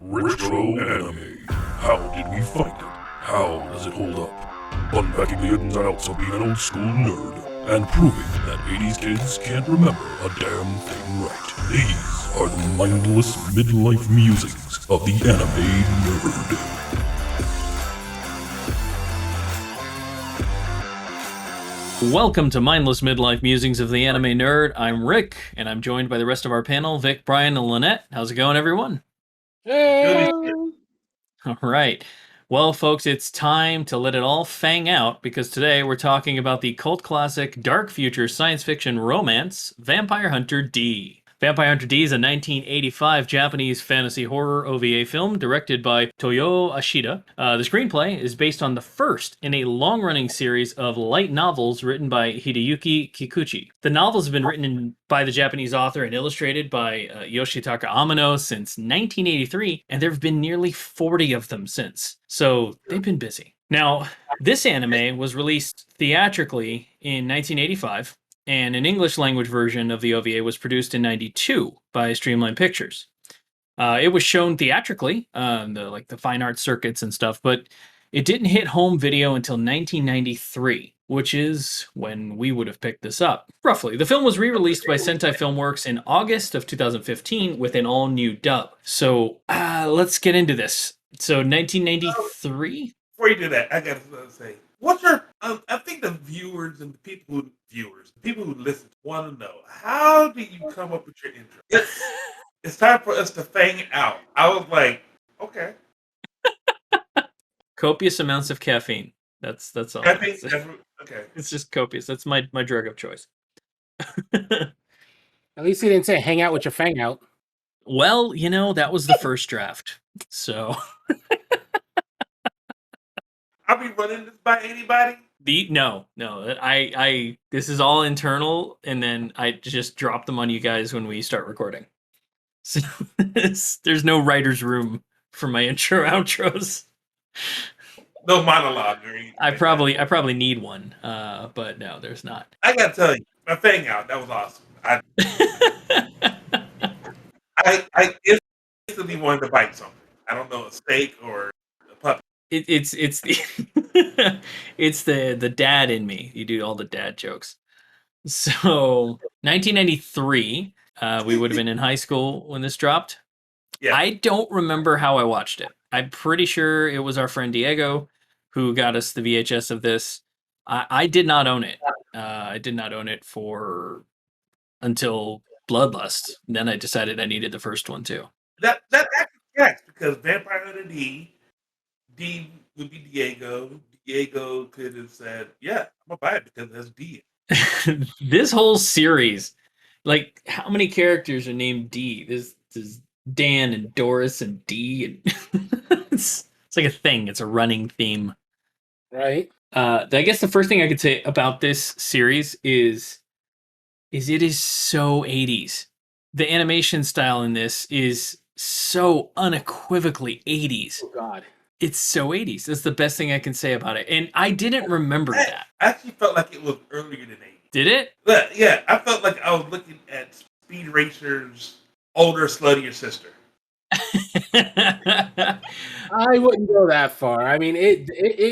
Retro anime. How did we find it? How does it hold up? Unpacking the ins and outs of being an old school nerd and proving that 80s kids can't remember a damn thing right. These are the mindless midlife musings of the anime nerd. Welcome to Mindless Midlife Musings of the Anime Nerd. I'm Rick, and I'm joined by the rest of our panel, Vic, Brian, and Lynette. How's it going, everyone? Hey! All right. Well, folks, it's time to let it all fang out, because today we're talking about the cult classic dark future science fiction romance, Vampire Hunter D. Vampire Hunter D is a 1985 Japanese fantasy horror OVA film directed by Toyo Ashida. The screenplay is based on the first in a long-running series of light novels written by Hideyuki Kikuchi. The novels have been written by the Japanese author and illustrated by Yoshitaka Amano since 1983, and there have been nearly 40 of them since. So they've been busy. Now, this anime was released theatrically in 1985, and an English language version of the OVA was produced in 92 by Streamline Pictures. It was shown theatrically, the fine arts circuits and stuff, but it didn't hit home video until 1993, which is when we would have picked this up, roughly. The film was re-released by Sentai Filmworks in August of 2015 with an all-new dub. So let's get into this. So 1993? Before you do that, I gotta say, what's your? I think the viewers and the people who listen want to know, how did you come up with your intro? It's time for us to fang out. I was like, okay. Copious amounts of caffeine. That's all. Caffeine, okay. It's just copious. That's my drug of choice. At least he didn't say hang out with your fang out. Well, that was the first draft. So I'll be running this by anybody. No. I this is all internal, and then I just drop them on you guys when we start recording. So there's no writer's room for my intro outros. No monologue or anything. I probably need one, but no, there's not. I gotta tell you, my fang out, that was awesome. I instantly wanted to bite something. I don't know, a steak or a puppy. It's the it's the dad in me. You do all the dad jokes. So 1993, we would have been in high school when this dropped. Yeah. I don't remember how I watched it. I'm pretty sure it was our friend Diego who got us the VHS of this. I did not own it. I did not own it until Bloodlust. Then I decided I needed the first one too. That actually tracks, because Vampire Hunter D would be Diego. Diego could have said, "Yeah, I'm gonna buy it because that's D." This whole series, like, how many characters are named D? There's Dan and Doris and D, and it's like a thing. It's a running theme, Right? I guess the first thing I could say about this series is it is so 80s. The animation style in this is so unequivocally 80s. Oh God. It's so 80s. That's the best thing I can say about it. And I didn't remember that. I actually felt like it was earlier than 80s. Did it? But yeah, I felt like I was looking at Speed Racer's older, sluttier sister. I wouldn't go that far. I mean, it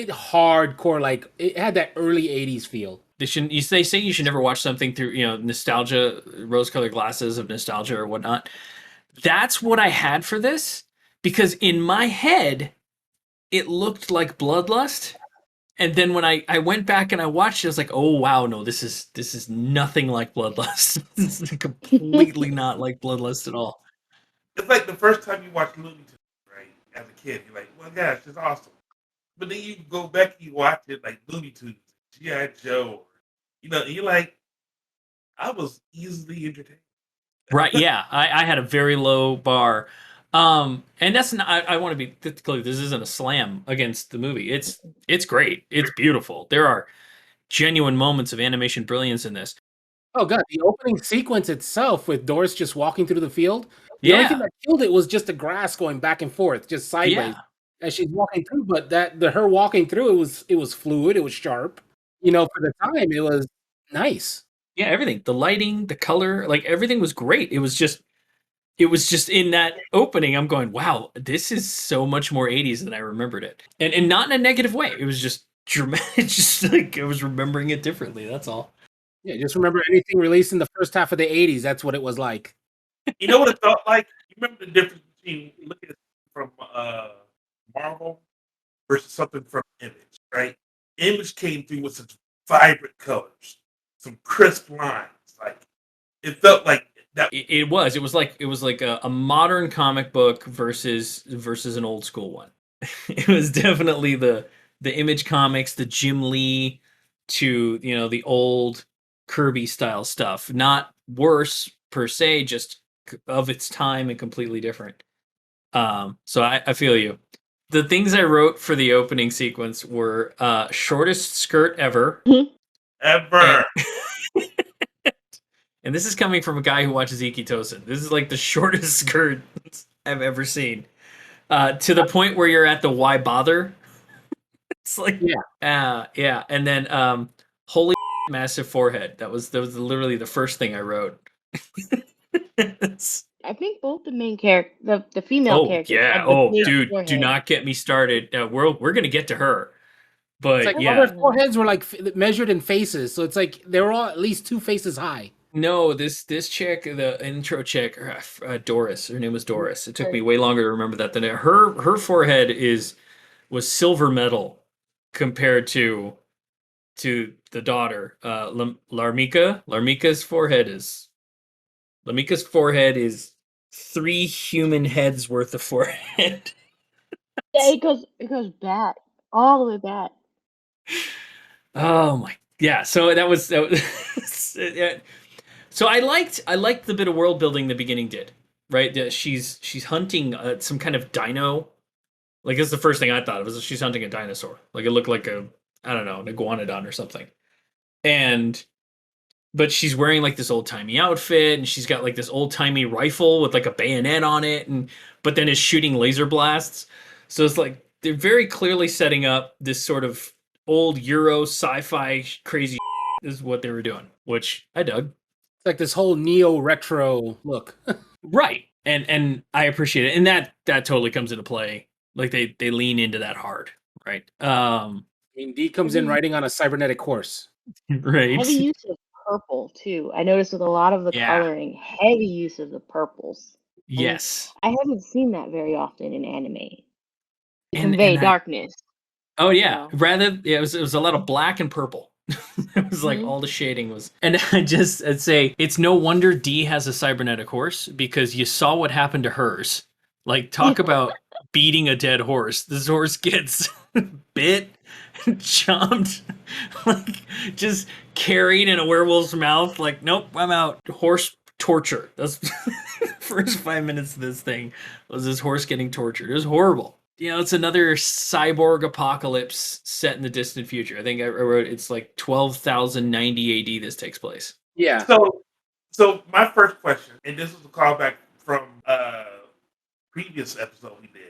hardcore, like it had that early '80s feel. They say you should never watch something through nostalgia, rose-colored glasses of nostalgia or whatnot. That's what I had for this, because in my head it looked like Bloodlust, and then when I went back and I watched it, I was like, oh wow, no, this is nothing like Bloodlust. This is completely not like Bloodlust at all. It's like the first time you watch Looney Tunes, right? As a kid, you're like, well, gosh, it's awesome. But then you go back and you watch it like Looney Tunes, G.I. Joe, and you're like, I was easily entertained. Right, yeah. I had a very low bar. And that's not, I want to be clear, this isn't a slam against the movie. It's great. It's beautiful. There are genuine moments of animation brilliance in this. Oh God, the opening sequence itself with Doris just walking through the field. The only thing Yeah. that killed it was just the grass going back and forth, just sideways Yeah. as she's walking through. But her walking through, it was fluid, it was sharp. For the time, it was nice. Yeah, everything. The lighting, the color, like everything was great. It was just it was just in that opening, I'm going, wow, this is so much more 80s than I remembered it. And not in a negative way. It was just dramatic, just like I was remembering it differently. That's all. Yeah, just remember anything released in the first half of the 80s. That's what it was like. You know what it felt like? You remember the difference between looking at from Marvel versus something from Image, right? Image came through with such vibrant colors, some crisp lines. Like it felt like that. It was like a modern comic book versus an old school one. It was definitely the Image comics, the Jim Lee to the old Kirby style stuff. Not worse per se, just of its time and completely different. So I feel you. The things I wrote for the opening sequence were shortest skirt ever. Ever. And this is coming from a guy who watches Iki Tosin. This is like the shortest skirt I've ever seen. To the point where you're at the why bother? It's like yeah. And then holy massive forehead. That was literally the first thing I wrote. I think both the main character, the female characters. Yeah. Have the big Dude, forehead. do not get me started. We're gonna get to her. But It's like all yeah, their foreheads were like measured in faces, so it's like they were all at least 2 faces high. no, this chick, the intro chick, Doris. Her name was Doris. It took me way longer to remember that than her forehead was silver metal compared to the daughter, Larmika. Larmika's forehead is 3 human heads worth of forehead. Yeah, it goes back all the way back. Oh my, yeah. So that was yeah. So I liked the bit of world building the beginning did. Right, she's hunting some kind of dino. Like that's the first thing I thought of, was she's hunting a dinosaur. Like it looked like an iguanodon or something. But she's wearing like this old timey outfit, and she's got like this old timey rifle with like a bayonet on it, but then is shooting laser blasts. So it's like they're very clearly setting up this sort of old Euro sci-fi crazy is what they were doing, which I dug. It's like this whole neo retro look. Right, and I appreciate it, and that totally comes into play. Like they lean into that hard, right? I mean, D comes in riding on a cybernetic horse. Right. Heavy use of purple too. I noticed with a lot of the coloring, heavy use of the purples. Yes. I haven't seen that very often in anime. To convey darkness. Oh yeah, it was a lot of black and purple. It was like all the shading was, and I'd say it's no wonder D has a cybernetic horse, because you saw what happened to hers. Like, talk about beating a dead horse. This horse gets bit, chomped, like just carried in a werewolf's mouth. Like, nope, I'm out. Horse torture. That's first 5 minutes of this thing was this horse getting tortured. It was horrible. It's another cyborg apocalypse set in the distant future. I think I wrote it's like 12,090 AD this takes place. Yeah. So my first question, and this is a callback from previous episode we did.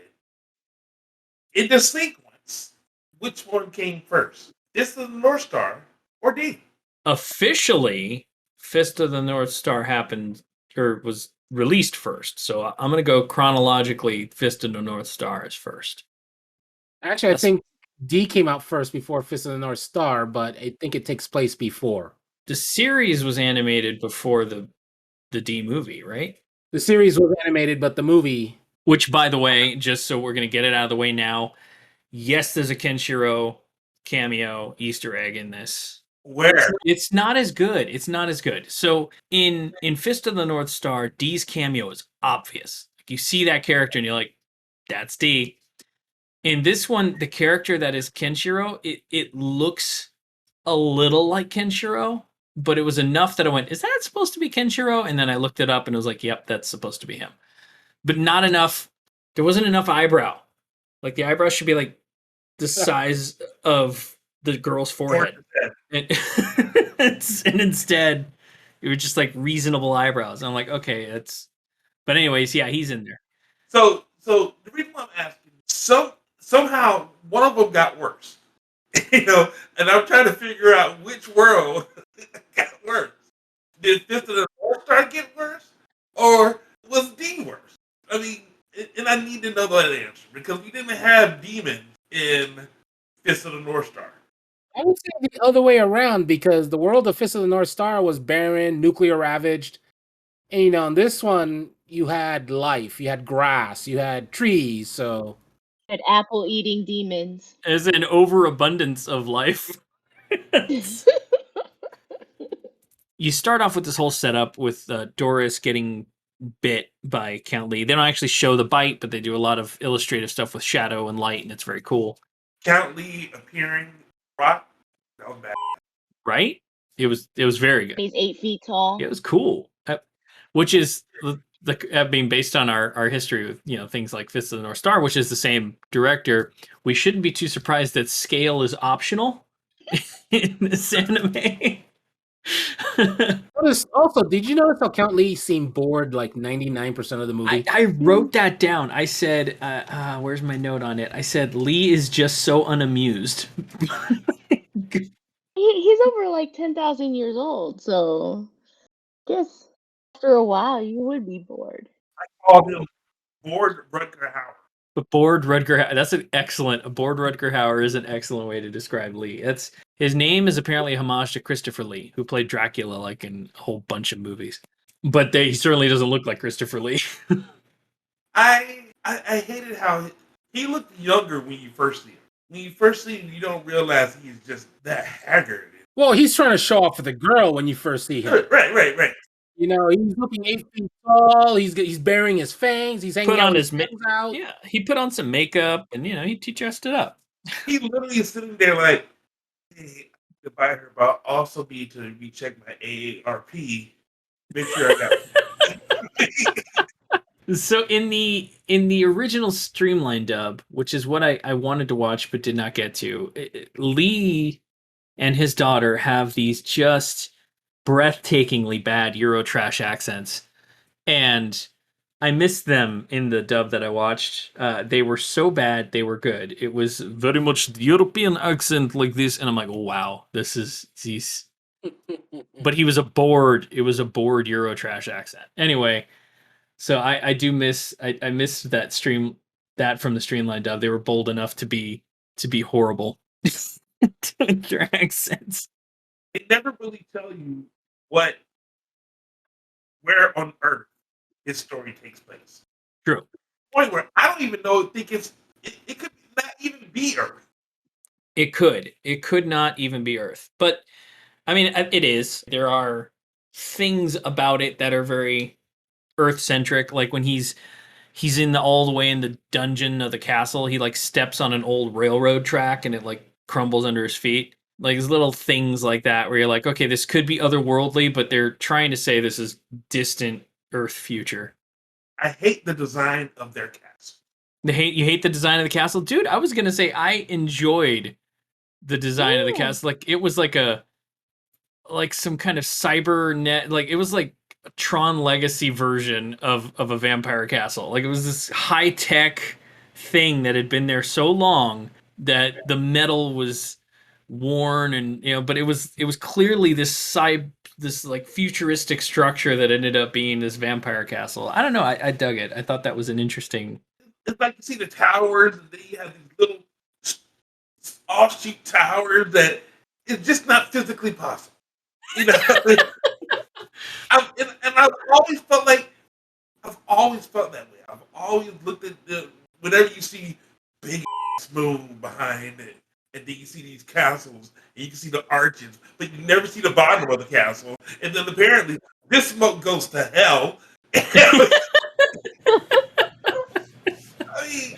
In the sequence, which one came first? Fist of the North Star or D? Officially, Fist of the North Star happened, or was released first. So I'm going to go chronologically. Fist of the North Star is first. Actually, I think D came out first before Fist of the North Star, but I think it takes place before. The series was animated before the D movie, right? The series was animated, but the movie... Which, by the way, just so we're going to get it out of the way now, yes, there's a Kenshiro cameo Easter egg in this. Where? It's not as good. It's not as good. So in Fist of the North Star, D's cameo is obvious. Like, you see that character and you're like, that's D. In this one, the character that is Kenshiro, it looks a little like Kenshiro, but it was enough that I went, is that supposed to be Kenshiro? And then I looked it up and it was like, yep, that's supposed to be him. But not enough. There wasn't enough eyebrow. Like, the eyebrow should be like the size of the girl's forehead. And instead, it was just like reasonable eyebrows. And I'm like, okay, that's. But anyways, yeah, he's in there. So the reason why I'm asking, somehow one of them got worse, and I'm trying to figure out which world got worse. Did Fist of the North Star get worse, or was D worse? I mean, and I need to know that answer because we didn't have demons in Fist of the North Star. I would say the other way around because the world of Fist of the North Star was barren, nuclear ravaged. And in this one, you had life, you had grass, you had trees. So And apple eating demons. As an overabundance of life. You start off with this whole setup with Doris getting bit by Count Lee. They don't actually show the bite, but they do a lot of illustrative stuff with shadow and light, and it's very cool. Count Lee appearing rock, that was bad. Right? It was very good. He's 8 feet tall. It was cool. Which is being based on our history with things like Fist of the North Star, which is the same director. We shouldn't be too surprised that scale is optional in this anime. Also, did you notice how Count Lee seemed bored like 99% of the movie? I wrote that down. I said, where's my note on it? I said, Lee is just so unamused. He's over like 10,000 years old, so I guess after a while you would be bored. I called him Bored Rutger Hauer. But bored Rutger Hauer, that's an excellent. A bored Rutger Hauer is an excellent way to describe Lee. His name is apparently a homage to Christopher Lee, who played Dracula like in a whole bunch of movies. But he certainly doesn't look like Christopher Lee. I hated how he looked younger when you first see him. When you first see him, you don't realize he's just that haggard. Well, he's trying to show off for the girl when you first see him. Right. You know, he's looking 8 feet tall. He's bearing his fangs. He's hanging out with his fangs out. Yeah, he put on some makeup and he dressed it up. He literally is sitting there like, hey, to buy her, but also need to recheck my AARP. Make sure I got it. So in the original Streamline dub, which is what I wanted to watch but did not get to, Lee and his daughter have these just breathtakingly bad Eurotrash accents, and I missed them in the dub that I watched. They were so bad, they were good. It was very much the European accent like this, and I'm like, wow, this is these. But it was a bored Eurotrash accent. Anyway, so I do miss I miss that from the Streamline dub. They were bold enough to be horrible with their accents. It never really tell you where on earth his story takes place. True. Point where I don't even think it could not even be Earth. It could not even be Earth. But I mean, it is. There are things about it that are very Earth-centric, like when he's all the way in the dungeon of the castle, he like steps on an old railroad track and it like crumbles under his feet. Like there's little things like that where you're like, okay, this could be otherworldly, but they're trying to say this is distant Earth future. I hate the design of their castle. You hate the design of the castle? Dude, I was gonna say I enjoyed the design of the castle. Like it was like some kind of cybernet, like it was like a Tron Legacy version of a vampire castle. Like it was this high-tech thing that had been there so long that the metal was worn and but it was clearly this like futuristic structure that ended up being this vampire castle. I don't know, I dug it. I thought that was an interesting. It's like you see the towers and then you have these little offshoot towers that it's just not physically possible. You know, I've always felt that way. I've always looked at whenever you see big moon behind it, and then you see these castles, and you can see the arches, but you never see the bottom of the castle. And then apparently, this smoke goes to hell. I mean,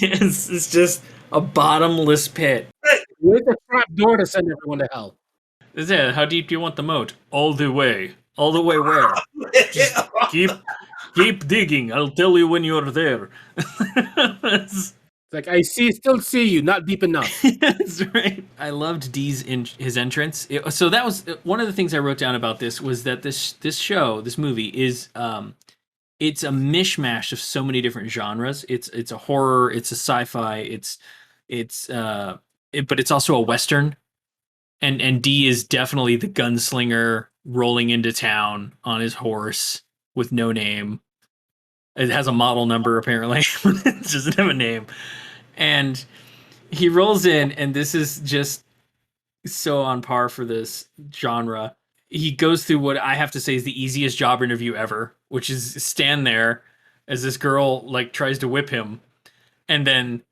It's just a bottomless pit. With a trap door to send everyone to hell. Is it? How deep do you want the moat? All the way. All the way where? Just keep digging. I'll tell you when you're there. It's like I still see you, not deep enough. That's right. I loved Dee's his entrance. So that was one of the things I wrote down about this was that this movie is it's a mishmash of so many different genres. It's a horror, it's a sci-fi, but it's also a Western. And Dee is definitely the gunslinger rolling into town on his horse with no name. It has a model number apparently. It doesn't have a name. And he rolls in, and this is just so on par for this genre. He goes through what I have to say is the easiest job interview ever, which is stand there as this girl like tries to whip him, and then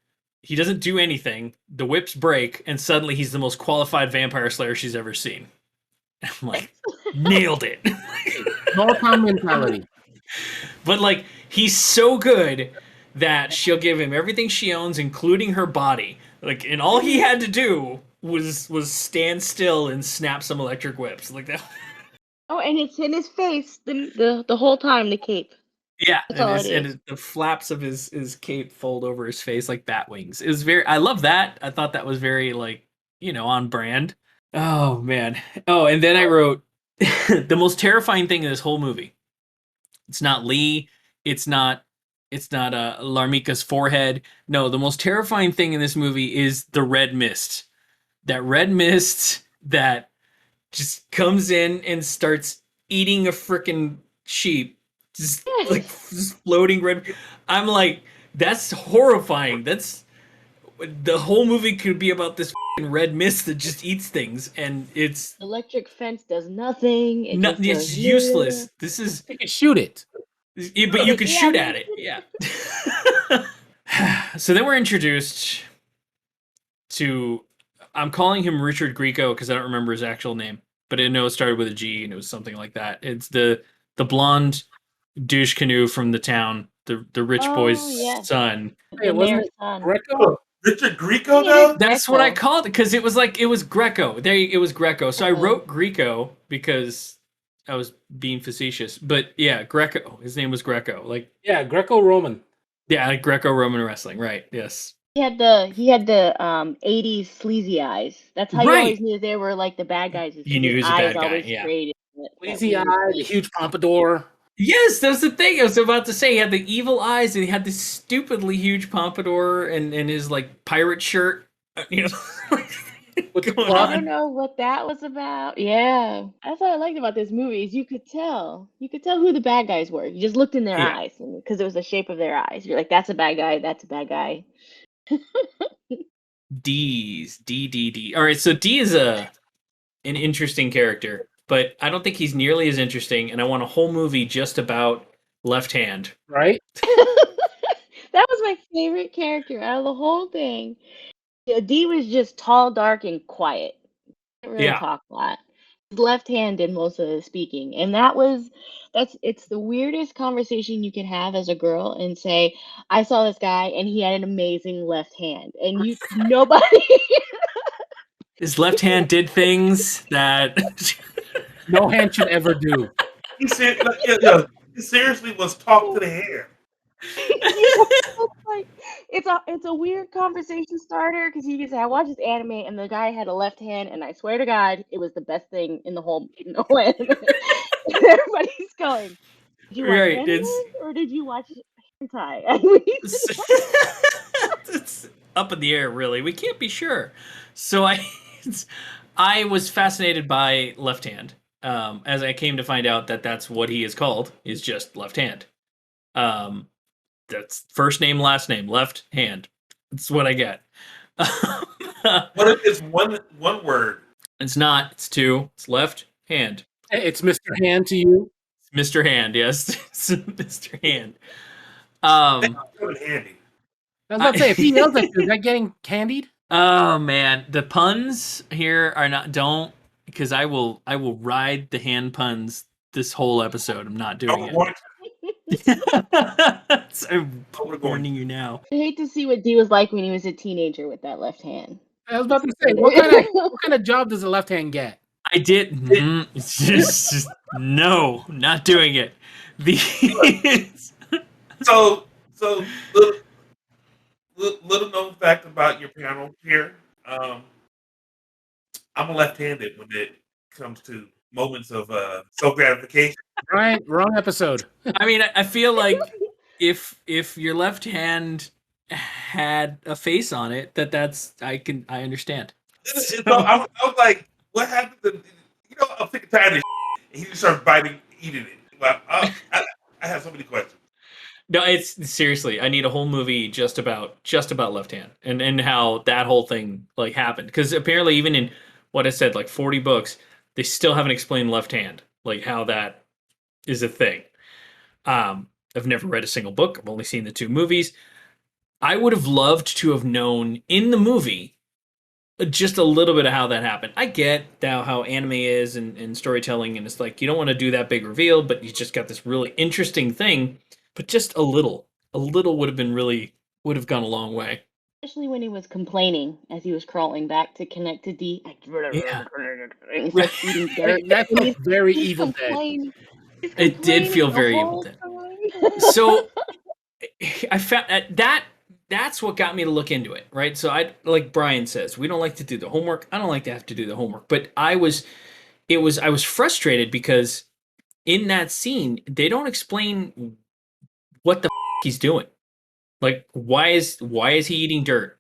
he doesn't do anything. The whips break, and suddenly he's the most qualified vampire slayer she's ever seen. I'm like, nailed it. Small town mentality. But like, he's so good that she'll give him everything she owns, including her body. Like, and all he had to do was stand still and snap some electric whips like that. Oh, and it's in his face the whole time, the cape. Yeah, That's all it is. and the flaps of his cape fold over his face like bat wings. It was very. I love that. I thought that was very like on brand. Oh man. Oh, and then I wrote the most terrifying thing in this whole movie. It's not Lee. It's not. It's not Larmika's forehead. No, the most terrifying thing in this movie is the red mist. That red mist that just comes in and starts eating a freaking sheep. Just like just floating red. I'm like, that's horrifying. That's the whole movie could be about this red mist that just eats things, and it's Electric fence does nothing. It just it's goes, useless. This is, You can shoot it. but you could Yeah, shoot no. at it. Yeah. So then we're introduced to, I'm calling him Richard Grieco because I don't remember his actual name, but I know it started with a G and it was something like that. It's the blonde douche canoe from the town, the rich boy's yes. son. Hey, The wasn't mayor's it son. Greco? Richard Grieco, Yeah, though? That's what I Greco. called it because it was like it was Greco. It was Greco. So I wrote Grieco because I was being facetious. But yeah, Greco. His name was Greco. Like, Yeah, Greco-Roman. yeah, like Greco-Roman wrestling. Right. Yes. He had the 80s sleazy eyes. That's how you Right. always knew they were like the bad guys. You knew he was a eyes bad guy, always yeah. created Lazy eye, the huge pompadour. Yes, that's the thing I was about to say. He had the evil eyes and he had this stupidly huge pompadour and his like pirate shirt. You know, With the going club. I don't know what that was about. Yeah, that's what I liked about this movie is you could tell who the bad guys were. You just looked in their Yeah. eyes because it was the shape of their eyes. You're like, that's a bad guy. That's a bad guy. D. All right, so D is an interesting character, but I don't think he's nearly as interesting. And I want a whole movie just about Left Hand. Right? That was my favorite character out of the whole thing. Yeah, D was just tall, dark, and quiet. Didn't really Yeah. talk a lot. His left hand did most of the speaking, and it's the weirdest conversation you can have as a girl and say, I saw this guy and he had an amazing left hand, and nobody. His left hand did things that No hand should ever do. He seriously was talk to the hair. It's a weird conversation starter because you can say I watched this anime and the guy had a left hand and I swear to God it was the best thing in the whole anime. And everybody's going, did you watch Right, anime or did you watch hentai? And we need to know. it's up in the air, really. We can't be sure. So I was fascinated by Left Hand. As I came to find out that that's what he is called, is just Left Hand. That's first name, last name, Left Hand. That's what I get. What if it's one word? It's not. It's two. It's Left Hand. Hey, it's Mr. Hand to you. It's Mr. Hand. Yes, it's Mr. Hand. That's handy. I was about to say, if he yells at you, is that getting candied? Oh man, the puns here are not. Don't, because I will ride the hand puns this whole episode. I'm not doing it. I'm warning you now. I hate to see what D was like when he was a teenager with that left hand. I was about to say, what kind of job does a left hand get? I did. It's just no, not doing it. So little known fact about your panel here. I'm a left-handed when it comes to moments of self gratification. Right, wrong episode. I mean, I feel like if your left hand had a face on it, that's I understand. So I was like, what happened to, I'm sick and tired of this, and he just started eating it. Well, I have so many questions. No, it's seriously. I need a whole movie just about Left Hand and how that whole thing like happened. Because apparently, even in what I said, like 40 books, they still haven't explained Left Hand, like how that is a thing. I've never read a single book. I've only seen the 2 movies. I would have loved to have known in the movie just a little bit of how that happened. I get how anime is and storytelling, and it's like you don't want to do that big reveal, but you just got this really interesting thing. But just a little would have been really would have gone a long way. Especially when he was complaining as he was crawling back to connect to D. Yeah, And he starts eating dirt. That And felt very he's Evil Dead. complaining. He's it did complaining feel the very Evil whole Dead. time. So I found that's what got me to look into it, right? So I like Brian says, we don't like to do the homework. I don't like to have to do the homework, but I was frustrated because in that scene they don't explain what the he's doing. Like why is he eating dirt?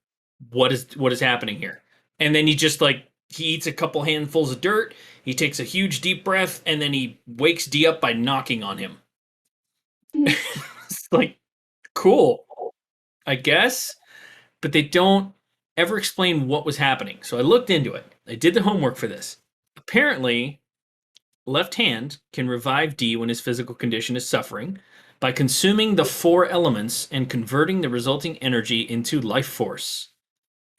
What is happening here? And then he just like he eats a couple handfuls of dirt, he takes a huge deep breath, and then he wakes D up by knocking on him. It's like cool, I guess, but they don't ever explain what was happening. So I looked into it. I did the homework for this. Apparently, Left Hand can revive D when his physical condition is suffering by consuming the 4 elements and converting the resulting energy into life force.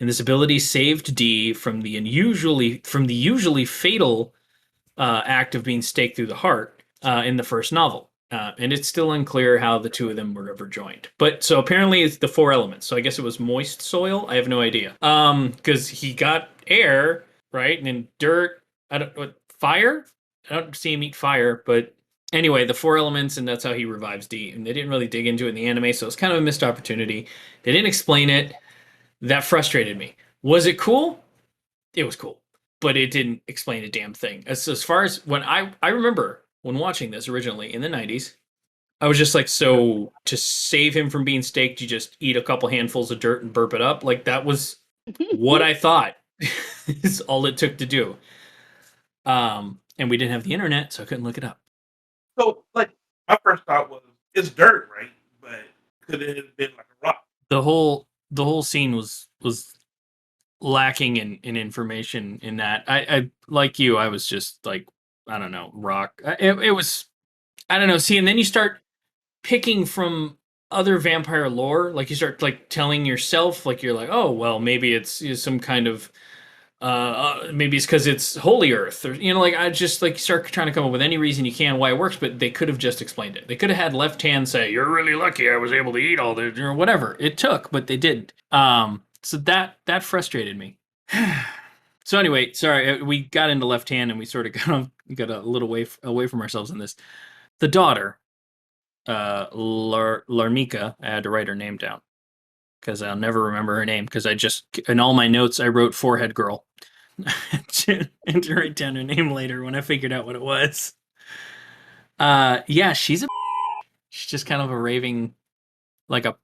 And this ability saved D from the usually fatal act of being staked through the heart in the first novel. And it's still unclear how the 2 of them were ever joined. But so apparently it's the 4 elements. So I guess it was moist soil. I have no idea. Because he got air, right, and then dirt. Fire. I don't see him eat fire, but anyway, the 4 elements, and that's how he revives D. And they didn't really dig into it in the anime, so it's kind of a missed opportunity. They didn't explain it. That frustrated me. Was it cool? It was cool, but it didn't explain a damn thing. As far as when I remember when watching this originally in the 90s, I was just like, so to save him from being staked, you just eat a couple handfuls of dirt and burp it up? Like that was what I thought is all it took to do. And we didn't have the internet, so I couldn't look it up. So, like, my first thought was, it's dirt, right? But could it have been like a rock? The whole scene was lacking in information in that. I like you, I was just like, I don't know, rock. It was, I don't know. See, and then you start picking from other vampire lore. Like you start like telling yourself, like you're like, oh well, maybe it's some kind of maybe it's because it's holy earth, or like I just like start trying to come up with any reason you can why it works. But they could have just explained it. They could have had Left Hand say, "You're really lucky I was able to eat all this," or whatever it took, but they didn't. So that frustrated me. So anyway, sorry, we got into Left Hand and we sort of got a little away from ourselves in this. The daughter, Larmika, I had to write her name down because I'll never remember her name because I just in all my notes I wrote forehead girl and to write down her name later when I figured out what it was. Yeah, she's just kind of a raving, like a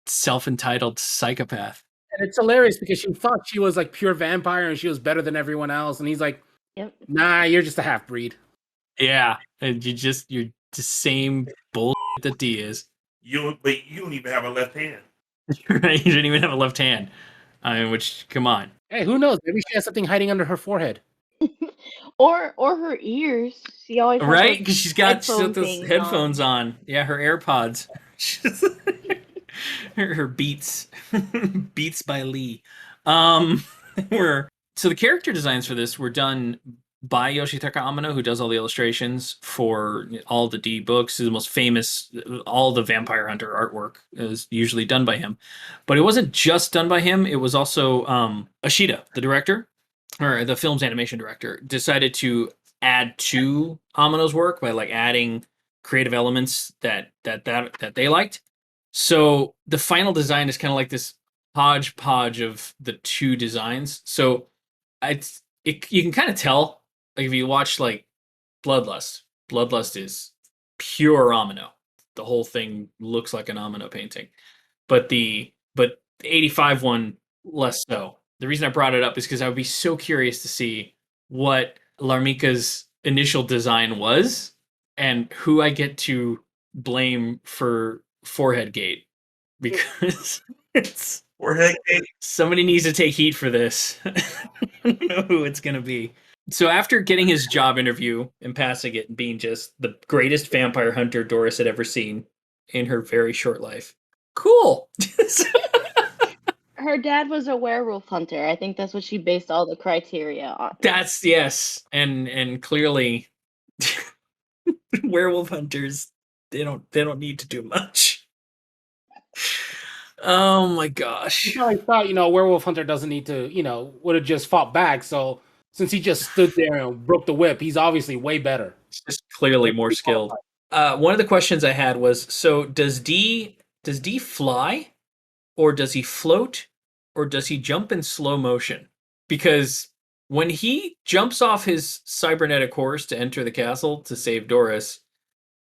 self-entitled psychopath. And it's hilarious because she thought she was like pure vampire and she was better than everyone else. And he's like, Yep. nah, you're just a half breed. Yeah, and you're the same bullshit that D is. But you don't even have a left hand. Right? You don't even have a left hand. I mean, which, come on. Hey, who knows? Maybe she has something hiding under her forehead. Or her ears. She always has Right? those Because she's got headphone those things headphones on. Yeah, her AirPods. her Beats. Beats by Lee. So the character designs for this were done by Yoshitaka Amano, who does all the illustrations for all the D books. The most famous, all the Vampire Hunter artwork is usually done by him. But it wasn't just done by him. It was also Ashida, the director, or the film's animation director, decided to add to Amano's work by like adding creative elements that they liked. So the final design is kind of like this hodgepodge of the 2 designs. So you can kind of tell, like if you watch like Bloodlust is pure Amano. The whole thing looks like an Amano painting, but the 85 one less so. The reason I brought it up is because I would be so curious to see what Larmika's initial design was and who I get to blame for forehead gate because it's Forehead gate. somebody needs to take heat for this. I don't know who it's gonna be. So after getting his job interview and passing it and being just the greatest vampire hunter Doris had ever seen in her very short life, cool. Her dad was a werewolf hunter. I think that's what she based all the criteria on. That's yes, and clearly, werewolf hunters they don't need to do much. Oh my gosh! I thought, Werewolf Hunter doesn't need to, would have just fought back. So since he just stood there and broke the whip, he's obviously way better. It's just clearly more skilled. One of the questions I had was: so does D fly, or does he float, or does he jump in slow motion? Because when he jumps off his cybernetic horse to enter the castle to save Doris,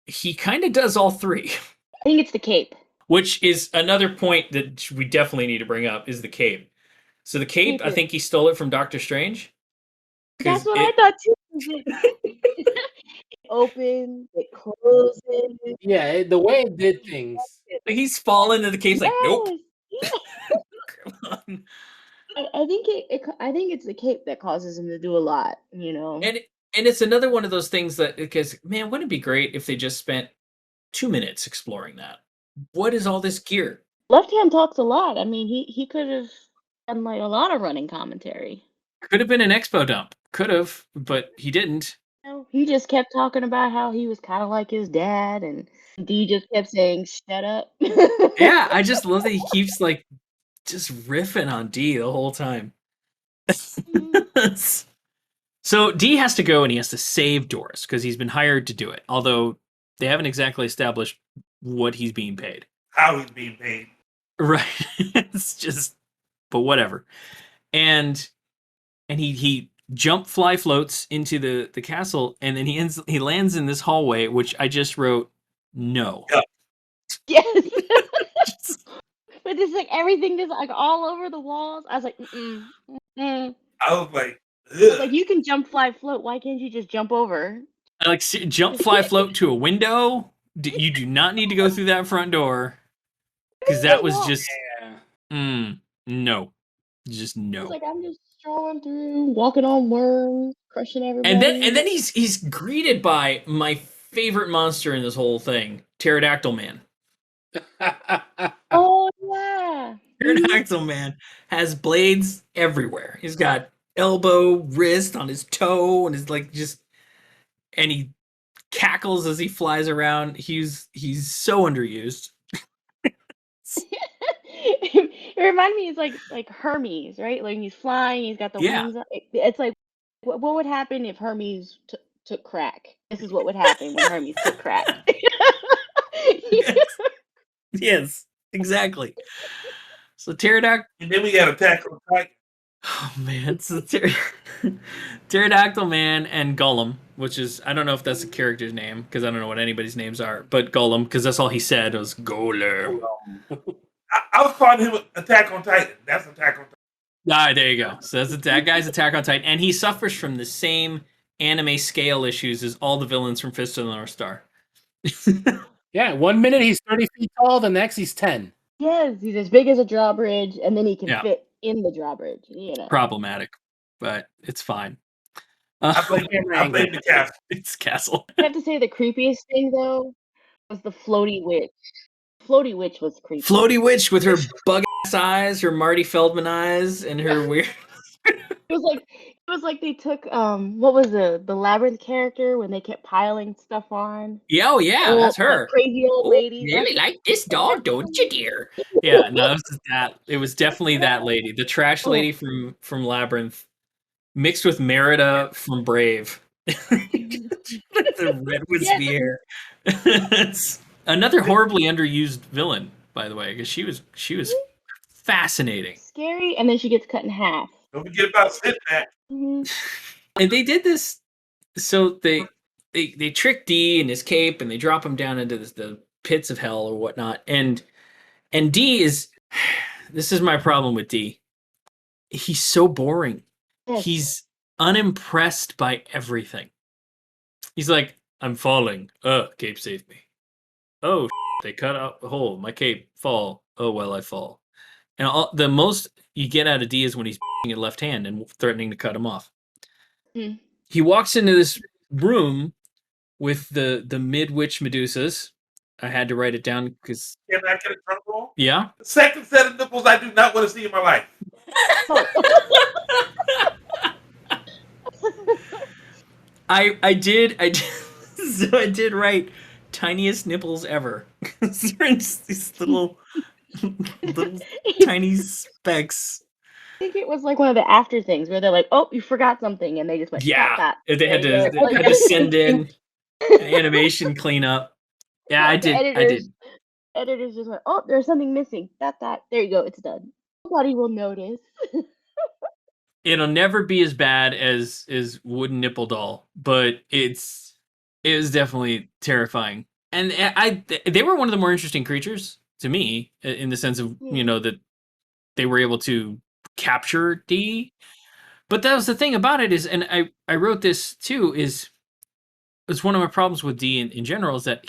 he kind of does all three. I think it's the cape. Which is another point that we definitely need to bring up is the cape. So the cape, I think he stole it from Doctor Strange. That's what I thought too. It opens, it closes. Yeah, the way it did things. He's fallen into the cape. Like, nope. Yeah. Come on. I think I think it's the cape that causes him to do a lot. And it's another one of those things that, because man, wouldn't it be great if they just spent 2 minutes exploring that? What is all this gear? Left Hand talks a lot. I mean, he could have done like a lot of running commentary. Could have been an expo dump. Could have, but he didn't. He just kept talking about how he was kind of like his dad, and D just kept saying, "Shut up." Yeah, I just love that he keeps like just riffing on D the whole time. So D has to go and he has to save Doris because he's been hired to do it. Although they haven't exactly established what he's being paid. How he's being paid. Right. It's just, but whatever. And he jump fly floats into the castle, and then he lands in this hallway, which I just wrote no. Yeah. Yes. But it's like everything is like all over the walls. I was like, I was like, ugh. like you can jump, fly, float. Why can't you just jump over? Like jump, fly, float to a window. You do not need to go through that front door because that was just no, just no. It's like I'm just strolling through, walking on worms, crushing everybody. And then he's greeted by my favorite monster in this whole thing, Pterodactyl Man. Oh yeah, Pterodactyl Man has blades everywhere. He's got elbow, wrist, on his toe, and is like just, and he cackles as he flies around. He's so underused. It reminded me, it's like Hermes, right? Like he's flying, he's got the wings. It's like, what would happen if Hermes took crack? This is what would happen when Hermes took crack. Yes, exactly. So Pterodactyl. And then we got Attack on Titan. Oh man, so Pterodactyl Man and Gollum, which is, I don't know if that's a character's name because I don't know what anybody's names are, but Gollum, because that's all he said was Golem. I was calling him Attack on Titan. That's Attack on Titan. Ah, there you go. So that guy's Attack on Titan, and he suffers from the same anime scale issues as all the villains from Fist of the North Star. Yeah, 1 minute he's 30 feet tall, the next he's 10. Yes, he's as big as a drawbridge, and then he can fit in the drawbridge. Problematic, but it's fine. I blame the castle. It's castle. I have to say the creepiest thing though was the floaty witch. Floaty witch was creepy. Floaty witch with her bug ass eyes, her Marty Feldman eyes, and her weird. It was like they took what was the labyrinth character when they kept piling stuff on. Yeah, oh yeah, that's her. Crazy old lady. You really like this dog, don't you, dear? Yeah, no, it was definitely that lady, the trash lady from Labyrinth, mixed with Merida from Brave. The red wispy hair. It's another horribly underused villain, by the way, because she was fascinating, scary, and then she gets cut in half. Don't forget about Sinbad. Mm-hmm. And they did this, so they trick D in his cape, and they drop him down into the pits of hell or whatnot. And D is, this is my problem with D. He's so boring. Yes. He's unimpressed by everything. He's like, I'm falling. Cape saved me. Oh, They cut out the hole. My cape. Fall. Oh, well, I fall. And the most you get out of D is when he's a left hand and threatening to cut him off. Hmm. He walks into this room with the mid-witch Medusas. I had to write it down because... Can I get a drum roll? Yeah? The second set of nipples I do not want to see in my life. I did so I did write tiniest nipples ever. They're just these little tiny specks. I think it was like one of the after things where they're like, "Oh, you forgot something," and they just went, Yeah, "That." they had There you to go. had to send in an animation cleanup. Yeah, I The did. I did. Editors just went, "Oh, there's something missing. That. There you go. It's done. Nobody will notice." It'll never be as bad as Wooden Nipple Doll, but it was definitely terrifying. And they were one of the more interesting creatures to me in the sense of that they were able to capture D. But that was the thing about it is, and I wrote this too, is it's one of my problems with D in general is that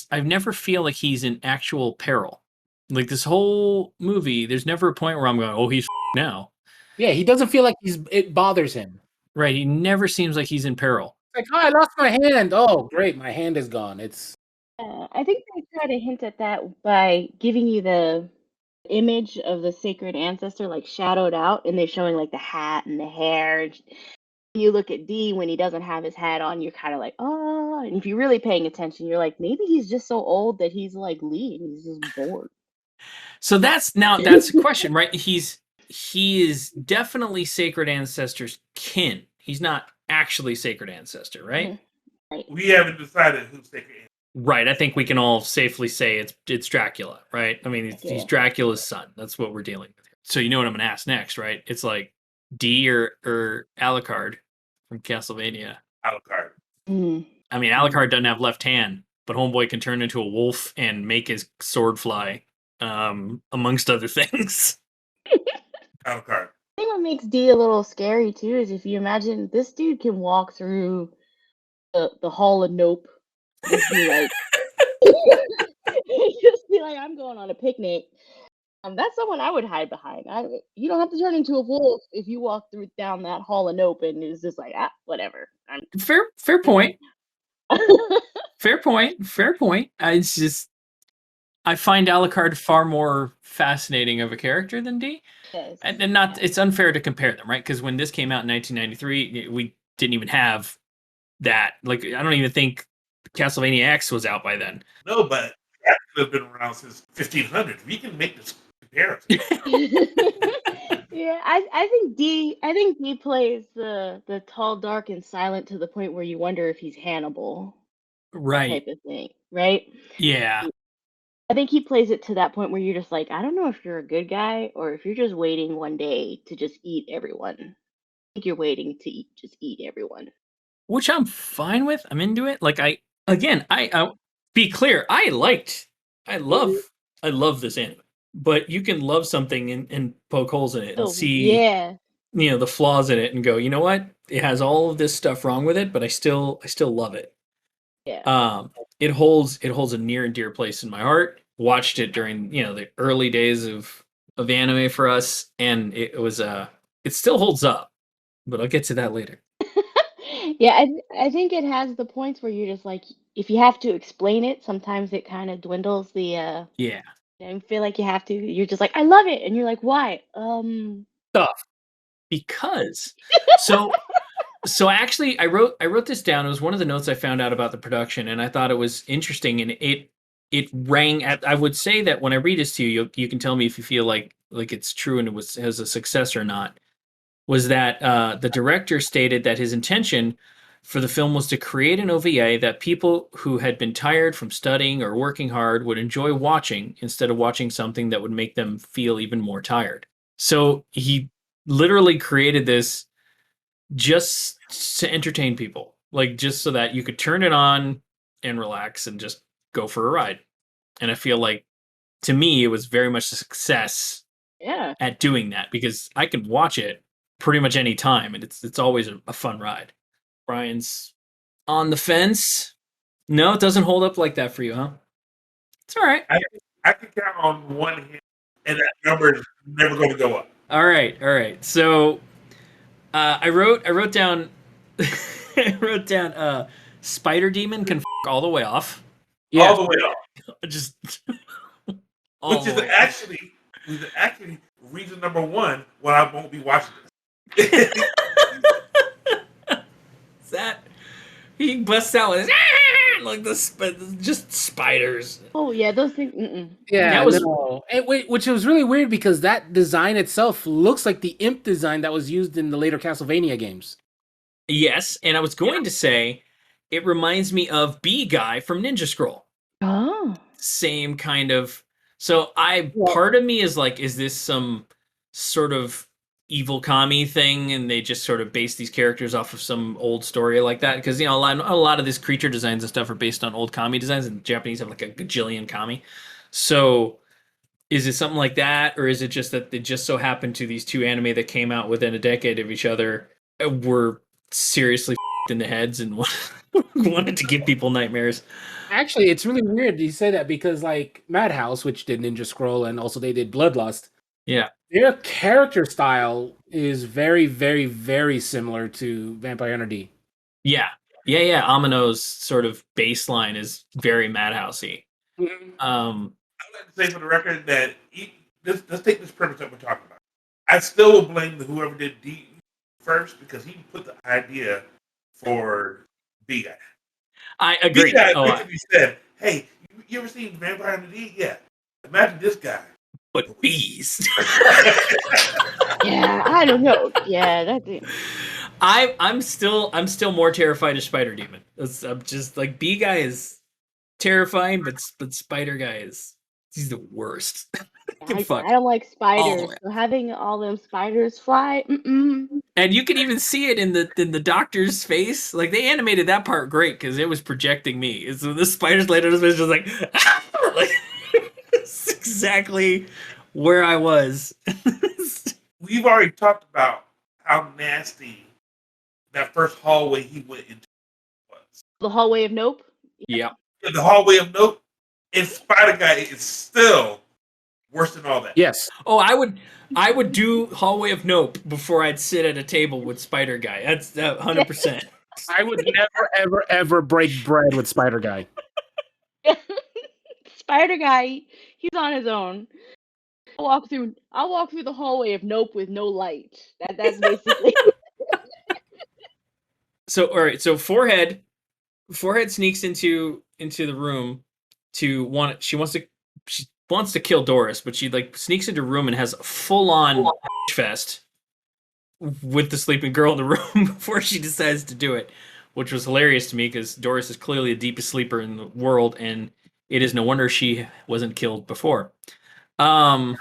I never feel like he's in actual peril. Like this whole movie, there's never a point where I'm going, oh, he's now. Yeah, he doesn't feel like it bothers him. Right, he never seems like he's in peril. Like, oh, I lost my hand. Oh, great, my hand is gone. It's I think they try to hint at that by giving you the image of the sacred ancestor like shadowed out, and they're showing like the hat and the hair. You look at D when he doesn't have his hat on, you're kind of like, oh. And if you're really paying attention, you're like, maybe he's just so old that he's like lean. He's just bored. So that's the question, right? He is definitely sacred ancestor's kin. He's not actually sacred ancestor, right? Mm-hmm. Right. We haven't decided who's sacred ancestor. Right. I think we can all safely say it's Dracula, right? I mean, he's Dracula's son. That's what we're dealing with here. So you know what I'm going to ask next, right? It's like D or Alucard from Castlevania. Alucard. Mm. I mean, Alucard doesn't have left hand, but homeboy can turn into a wolf and make his sword fly, amongst other things. Alucard. I think what makes D a little scary too is if you imagine this dude can walk through the Hall of Nope. Just be like, I'm going on a picnic. That's someone I would hide behind. You don't have to turn into a wolf if you walk down that Hall of Nope and it's just like, whatever. Fair point. Fair point. It's just I find Alucard far more fascinating of a character than D. Yes. And not it's unfair to compare them, right? Because when this came out in 1993, we didn't even have that. Like, I don't even think Castlevania X was out by then. No, but that could have been around since 1500. We can make this comparison. Yeah, I think D plays the tall, dark, and silent to the point where you wonder if he's Hannibal. Right. Type of thing, right? Yeah. I think he plays it to that point where you're just like, I don't know if you're a good guy or if you're just waiting one day to just eat everyone. I think you're waiting to just eat everyone. Which I'm fine with. I'm into it. Like I be clear. I love this anime. But you can love something and poke holes in it and see the flaws in it and go, you know what? It has all of this stuff wrong with it, but I still love it. Yeah. It holds a near and dear place in my heart. Watched it during, the early days of anime for us, and it was it still holds up. But I'll get to that later. Yeah, I think it has the points where you're just like, if you have to explain it, sometimes it kind of dwindles the Yeah. I feel like you have to. You're just like, I love it, and you're like, why? Stuff. Because so actually I wrote this down. It was one of the notes I found out about the production, and I thought it was interesting, and it rang at. I would say that when I read this to you, you can tell me if you feel like it's true and has a success or not. Was that the director stated that his intention for the film was to create an OVA that people who had been tired from studying or working hard would enjoy watching instead of watching something that would make them feel even more tired. So he literally created this just to entertain people, like just so that you could turn it on and relax and just go for a ride. And I feel like, to me, it was very much a success at doing that because I can watch it pretty much any time, and it's always a fun ride. Brian's on the fence. No, it doesn't hold up like that for you, huh? It's all right. I can count on one hand, and that number is never going to go up. All right. So I wrote down Spider Demon can all the way off. Yeah. All the way up. Just Which is actually reason number one why I won't be watching this. that he busts out with like just spiders. Oh yeah, those things. Mm-mm. Yeah, That was- no. Which was really weird because that design itself looks like the imp design that was used in the later Castlevania games. Yes, and I was going to say it reminds me of B Guy from Ninja Scroll. Oh. Same kind of. So Yeah. part of me is like, is this some sort of evil kami thing, and they just sort of base these characters off of some old story like that? Because a lot of these creature designs and stuff are based on old kami designs, and the Japanese have like a gajillion kami. So is it something like that, or is it just that they just so happened to these two anime that came out within a decade of each other were seriously in the heads and wanted to give people nightmares? Actually, it's really weird you say that because like Madhouse, which did Ninja Scroll and also they did Bloodlust, Yeah. their character style is very, very, very similar to Vampire Hunter D. Yeah. Amino's sort of baseline is very Madhousey. I would like to say for the record that let's take this premise that we're talking about. I still will blame whoever did D first because he put the idea for B Guy. I agree. B Guy basically said, "Hey, you ever seen Vampire Hunter D? Yeah. Imagine this guy, but bees. Yeah, I don't know. Yeah, that's it. I'm still more terrified of Spider Demon. I'm just like B Guy is terrifying, but Spider Guy he's the worst. I Fuck. don't like spiders, way. so having all them spiders fly. Mm-mm. And you can even see it in the doctor's face. Like they animated that part great because it was projecting me. So the spiders laid on his face just like, like it's exactly where I was. We've already talked about how nasty that first hallway he went into was. The hallway of Nope. Yeah. In the hallway of Nope, and Spider Guy is still worse than all that. Yes. Oh, I would do Hallway of Nope before I'd sit at a table with Spider Guy. That's 100%. I would never, ever, ever break bread with Spider Guy. Spider Guy, he's on his own. I'll walk through the hallway of Nope with no light. That's basically. So all right, so Forehead sneaks into the room she wants to kill Doris, but she like sneaks into a room and has a full-on fest with the sleeping girl in the room before she decides to do it, which was hilarious to me because Doris is clearly the deepest sleeper in the world, and it is no wonder she wasn't killed before. And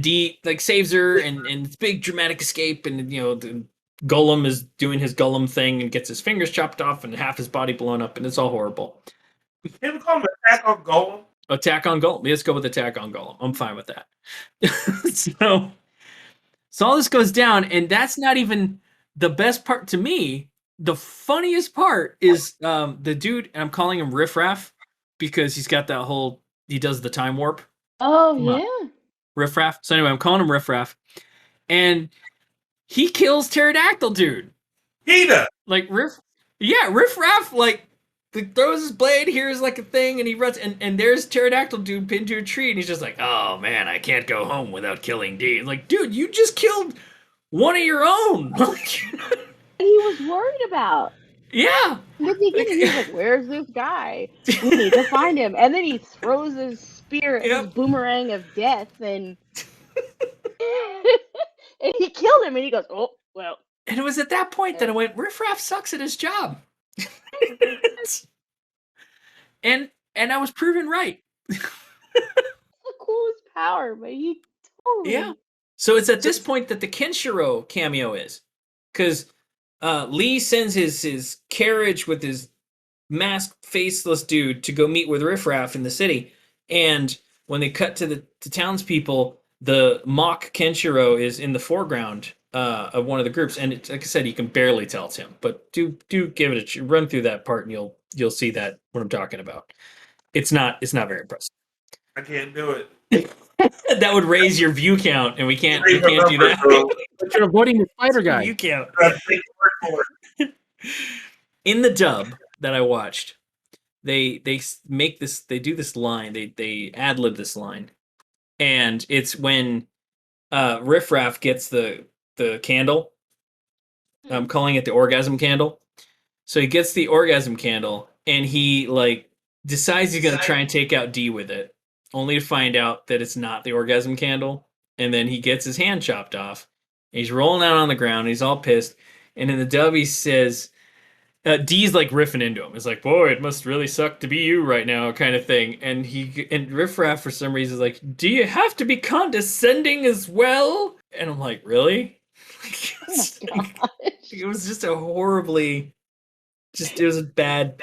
Dee like saves her, and it's big dramatic escape, and the Golem is doing his Golem thing and gets his fingers chopped off and half his body blown up, and it's all horrible. Can we call him Attack on Golem? Attack on Golem. Let's go with Attack on Golem. I'm fine with that. So all this goes down, and that's not even the best part to me. The funniest part is the dude, and I'm calling him Riff Raff because he's got that whole, he does the time warp. Oh yeah. Riff Raff. So anyway, I'm calling him Riff Raff. And he kills Pterodactyl dude. He does. Like Riff Raff like throws his blade, here's like a thing, and he runs, and there's Pterodactyl dude pinned to a tree, and he's just like, oh man, I can't go home without killing D. Like, dude, you just killed one of your own. He was worried about. Yeah. In the beginning, he was like, "Where's this guy? We need to find him." And then he throws his spear, his boomerang of death, and and he killed him. And he goes, "Oh well." And it was at that point that I went, Riff Raff sucks at his job. and I was proven right. That's the coolest power, but he totally. Yeah. So it's at this point that the Kenshiro cameo is, because Lee sends his carriage with his masked, faceless dude to go meet with Riff Raff in the city, and when they cut to the townspeople, the mock Kenshiro is in the foreground of one of the groups, and like I said, you can barely tell it's him. But do give it run through that part, and you'll see that what I'm talking about. It's not very impressive. I can't do it. That would raise your view count, and we can't do Remember, that. bro. But you're avoiding the spider guy. View count. I take your word for it. In the dub that I watched, they make this. They do this line. They ad lib this line, and it's when Riff Raff gets the candle. I'm calling it the orgasm candle. So he gets the orgasm candle, and he like decides he's gonna try and take out D with it, only to find out that it's not the orgasm candle. And then he gets his hand chopped off. And he's rolling out on the ground. He's all pissed. And in the dub, he says, D's like riffing into him. It's like, boy, it must really suck to be you right now, kind of thing. And Riff Raff for some reason is like, do you have to be condescending as well? And I'm like, really? It was just a horribly, it was a bad.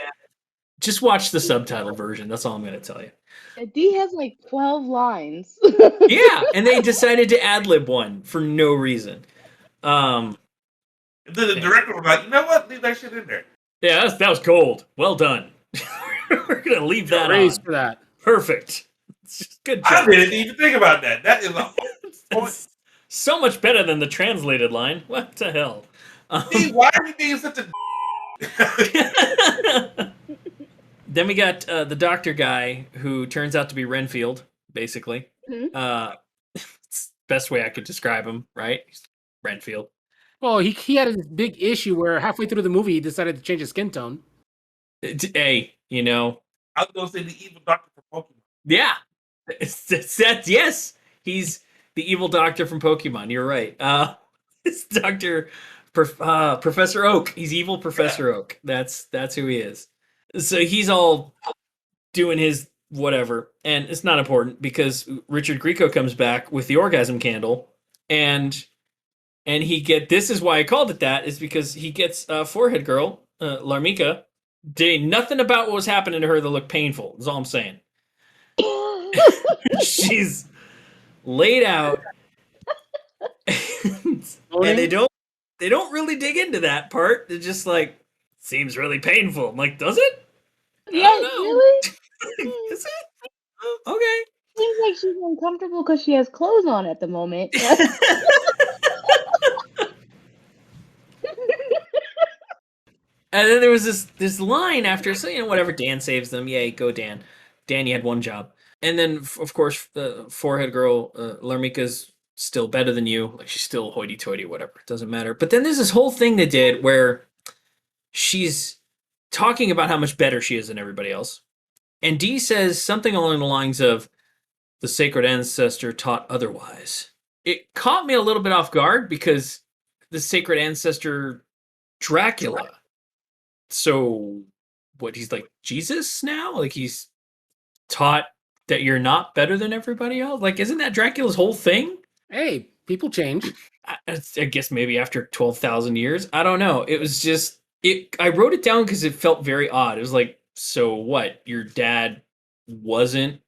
Just watch the subtitle version. That's all I'm going to tell you. D has like 12 lines. Yeah, and they decided to ad lib one for no reason. And then the director was like, you know what? Leave that shit in there. Yeah, that was gold. Well done. We're going to leave that on. For that. Perfect. Good job. I didn't even think about that. That is a That's so much better than the translated line. What the hell? See, why are you being such a Then we got the doctor guy who turns out to be Renfield, basically. Mhm. It's the best way I could describe him, right? Renfield. Well, he had a big issue where halfway through the movie he decided to change his skin tone. Hey, you know. I was going to say the evil doctor for Pokemon. Yeah. Yes. He's the evil doctor from Pokemon. You're right. It's Professor Oak. He's evil Professor Oak. That's who he is. So he's all doing his whatever, and it's not important because Richard Grieco comes back with the orgasm candle, and this is why I called it that, is because he gets Forehead Girl, Larmika, did nothing about what was happening to her that looked painful. Is all I'm saying. She's laid out, and they don't really dig into that part. They're just like, seems really painful. I'm like, does it? Yeah, really? Is it? Okay. Seems like she's uncomfortable because she has clothes on at the moment. And then there was this line after, so whatever. Dan saves them. Yay, go Dan. Dan, you had one job. And then of course the Forehead Girl, Larmika's still better than you. Like, she's still hoity-toity, whatever. It doesn't matter. But then there's this whole thing they did where she's talking about how much better she is than everybody else. And Dee says something along the lines of, the sacred ancestor taught otherwise. It caught me a little bit off guard because the sacred ancestor, Dracula. So what, he's like Jesus now? Like, he's taught that you're not better than everybody else? Like, isn't that Dracula's whole thing? Hey, people change. I guess maybe after 12,000 years. I don't know. It was just, I wrote it down because it felt very odd. It was like, so what? Your dad wasn't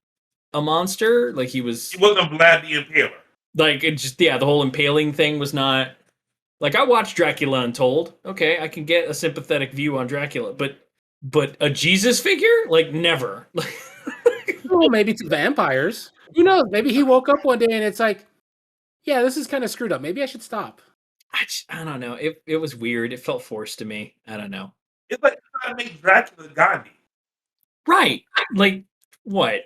a monster? Like, he wasn't Vlad the Impaler. Like, it just, the whole impaling thing was not, like, I watched Dracula Untold. Okay, I can get a sympathetic view on Dracula, but a Jesus figure? Like, never. Well, maybe to vampires. Who knows? Maybe he woke up one day and it's like, yeah, this is kind of screwed up. Maybe I should stop. I don't know. It was weird. It felt forced to me. I don't know. It's like trying to make Dracula Gandhi. Right. Like, what?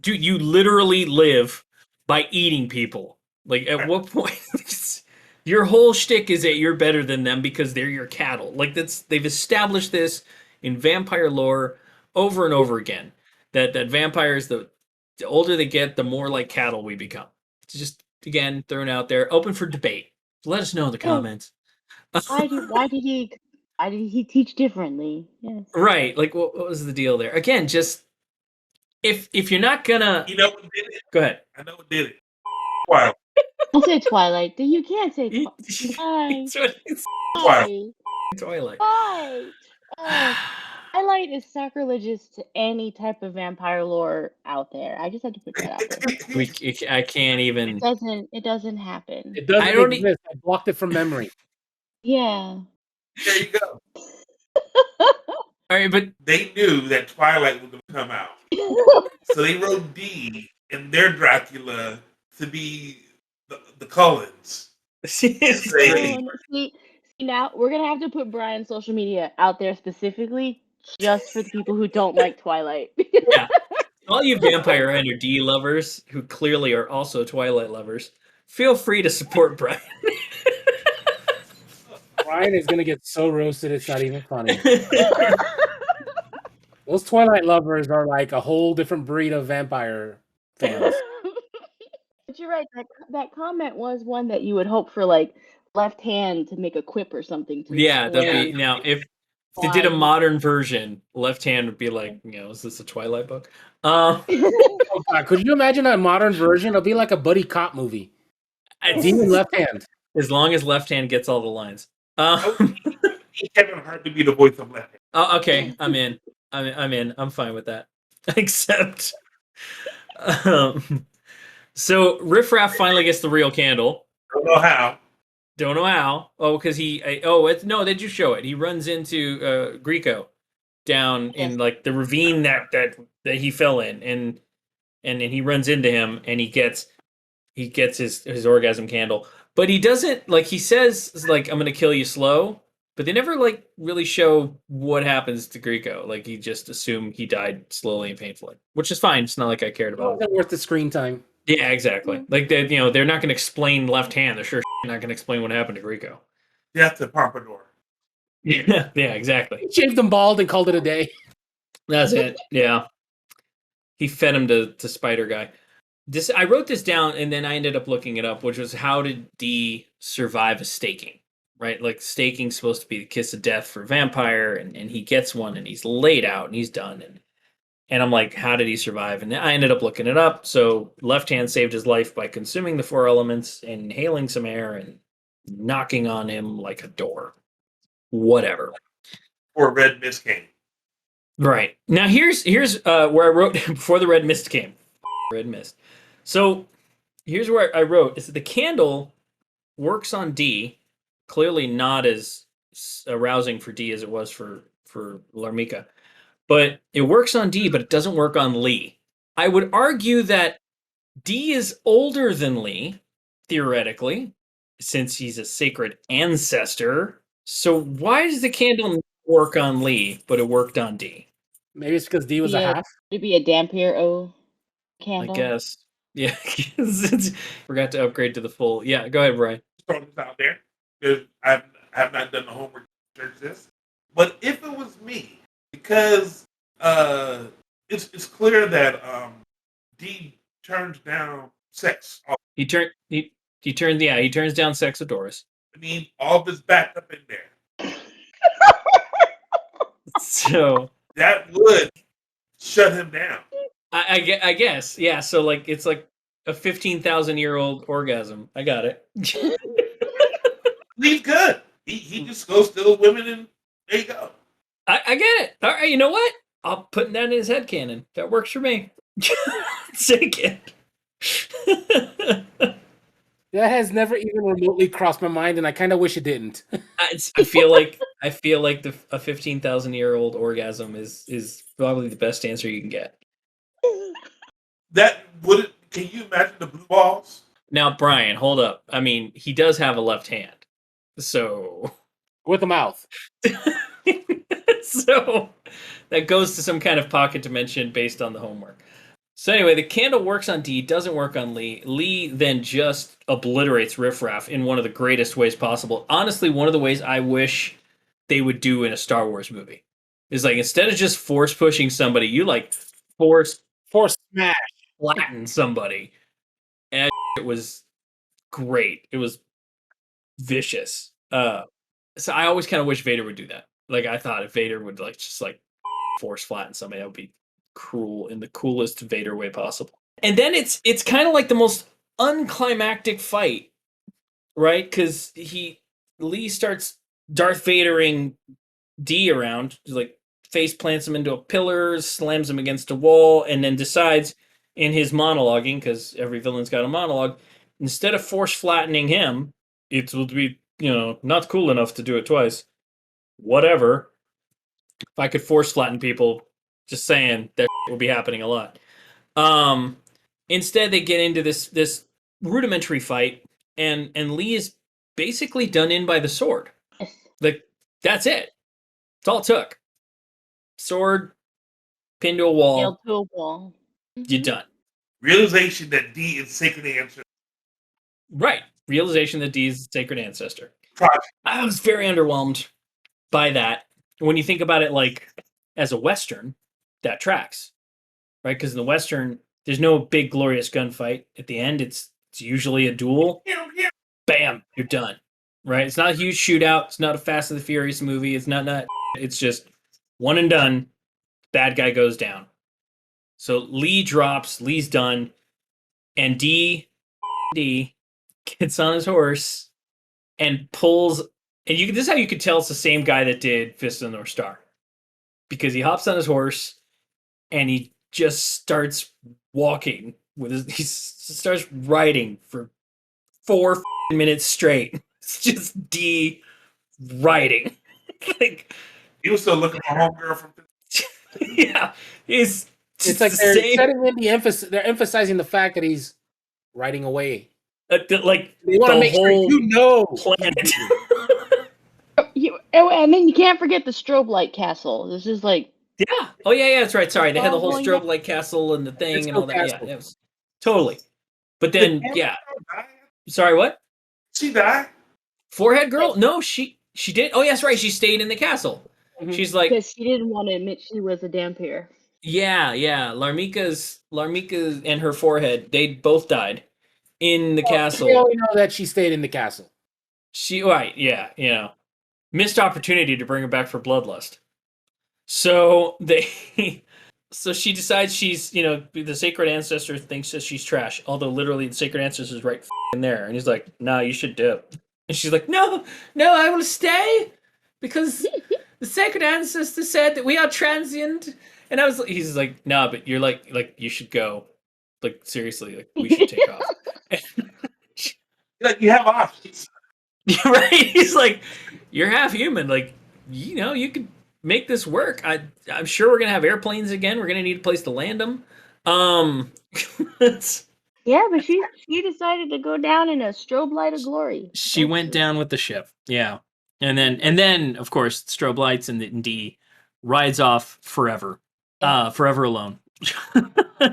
Dude, you literally live by eating people. Like, at what point? Your whole shtick is that you're better than them because they're your cattle. Like, they've established this in vampire lore over and over again. That vampires, the older they get, the more like cattle we become. It's just, again, thrown out there, open for debate. Let us know in the comments. Why did he teach differently? Yes. Right. Like, what was the deal there? Again, just if you're not gonna, You know what did it? Go ahead. I know what did it. Twilight. Don't say Twilight. You can't say Twilight. Twilight. Twilight. Twilight is sacrilegious to any type of vampire lore out there. I just had to put that out there. I can't even. It doesn't happen. It doesn't I don't exist. I blocked it from memory. Yeah. There you go. All right, but They knew that Twilight was going to come out, so they wrote D in their Dracula to be the Cullens. see, Say, see, now we're gonna have to put Brian's social media out there specifically just for the people who don't like Twilight. yeah, all you Vampire Hunter D lovers who clearly are also Twilight lovers, feel free to support Brian. Brian is gonna get so roasted it's not even funny. Those Twilight lovers are like a whole different breed of vampire fans. But you're right. That comment was one that you would hope for, like Left Hand to make a quip or something to Yeah, that'd be explain. now if they did a modern version, Left Hand would be like, is this a Twilight book? Oh God, could you imagine a modern version? It'll be like a buddy cop movie. Demon Left Hand. As long as Left Hand gets all the lines. Kevin Hart to be the voice of Left Hand. Oh, okay, I'm in. I'm in. I'm fine with that. Except, so Riff Raff finally gets the real candle. Don't know how. Don't know how. Oh, because no, they just show it. He runs into Greco down in like the ravine that he fell in, and then he runs into him, and he gets his orgasm candle, but he doesn't like. He says like, "I'm gonna kill you slow," but they never like really show what happens to Greco. Like he just assume he died slowly and painfully, which is fine. It's not like I cared It about it. wasn't worth the screen time. Yeah, exactly. Like they're not going to explain Left Hand. They're sure not going to explain what happened to Greco. Death to Pompadour. Yeah, exactly. He shaved him bald and called it a day. That's it. Yeah, he fed him to Spider Guy. I wrote this down and then I ended up looking it up, which was how did D survive a staking? Right, like staking's supposed to be the kiss of death for vampire, and he gets one and he's laid out and he's done. And I'm like, how did he survive? And I ended up looking it up. So Left Hand saved his life by consuming the 4 elements, inhaling some air, and knocking on him like a door. Whatever. Or Red Mist came. Right. Now here's where I wrote before the red mist came. Red mist. So here's where I wrote is that the candle works on D, clearly not as arousing for D as it was for Larmika. But it works on D, but it doesn't work on Lee. I would argue that D is older than Lee, theoretically, since he's a sacred ancestor. So why does the candle not work on Lee, but it worked on D? Maybe it's because D was a half. To be a Dampier candle. I guess. Yeah. Forgot to upgrade to the full. Yeah, go ahead, Brian. Throw this out there because I have not done the homework to research this. But if it was me, because it's clear that D turns down sex. He turns down sex with Doris. I mean, all of his back up in there. So that would shut him down. I guess, yeah. So like it's like a 15,000-year-old orgasm. I got it. He's good. He just goes to women and there you go. I get it. All right, you know what? I'll put that in his headcanon. That works for me. Take it. That has never even remotely crossed my mind, and I kind of wish it didn't. I feel like a 15,000-year-old orgasm is probably the best answer you can get. That would it? Can you imagine the blue balls? Now, Brian, hold up. I mean, he does have a left hand, so with a mouth. So that goes to some kind of pocket dimension based on the homework. So anyway, the candle works on D, doesn't work on Lee. Lee then just obliterates Riff Raff in one of the greatest ways possible. Honestly, one of the ways I wish they would do in a Star Wars movie is like instead of just force pushing somebody, you like force smash, flatten somebody. And it was great. It was vicious. So I always kind of wish Vader would do that. Like I thought if Vader would like just like force flatten somebody, that would be cruel in the coolest Vader way possible. And then it's kind of like the most unclimactic fight, right? Because Lee starts Darth Vadering D around, like face plants him into a pillar, slams him against a wall, and then decides in his monologuing, because every villain's got a monologue, instead of force flattening him, it will be not cool enough to do it twice. Whatever. If I could force flatten people, just saying that would be happening a lot. Instead, they get into this rudimentary fight, and Lee is basically done in by the sword. Like, that's it. That's all it took. Sword, pinned to a wall, Nailed to a wall. you're done. Realization that D is sacred ancestor. Right. Realization that D is sacred ancestor. Project. I was very underwhelmed by that. When you think about it, like as a Western, that tracks, right? Because in the Western, there's no big glorious gunfight at the end. It's usually a duel. Bam, you're done. Right? It's not a huge shootout. It's not a Fast and the Furious movie. It's not. It's just one and done. Bad guy goes down. So Lee drops. Lee's done, and D gets on his horse and pulls. And this is how you could tell it's the same guy that did Fist of the North Star, because he hops on his horse and he just starts walking with his. He starts riding for 4 minutes straight. It's just D riding. Like, He was still looking for homegirl from. yeah, it's like they're setting in the emphasis. They're emphasizing the fact that he's riding away. Like They want to make sure you know planet. And then you can't forget the strobe light castle. This is like, Yeah. Oh yeah, that's right. Sorry, they had the whole Oh, strobe yeah. light castle and the thing Disco and all that. castle. Yeah, it was totally. But then, yeah. Sorry, what? She died. Forehead girl? No, she did. Oh, yeah, that's right. She stayed in the castle. Mhm. She's like, because she didn't want to admit she was a Dampier. yeah. Larmika's and her forehead, they both died in the castle. We only know that she stayed in the castle. Right, yeah, missed opportunity to bring her back for bloodlust. So so she decides she's, the sacred ancestor thinks that she's trash, although literally the sacred ancestor is right in there, and he's like, "No, you should dip." And she's like, "No, I will stay because the sacred ancestor said that we are transient." And he's like, "No, but you're like you should go, like seriously, like we should take off." Like, you have options. Right? He's like, "You're half human. Like, you could make this work. I'm sure we're gonna have airplanes again. We're gonna need a place to land them." Yeah, but she decided to go down in a strobe light of glory. She went down with the ship. Yeah, and then of course strobe lights, and D rides off forever, forever alone.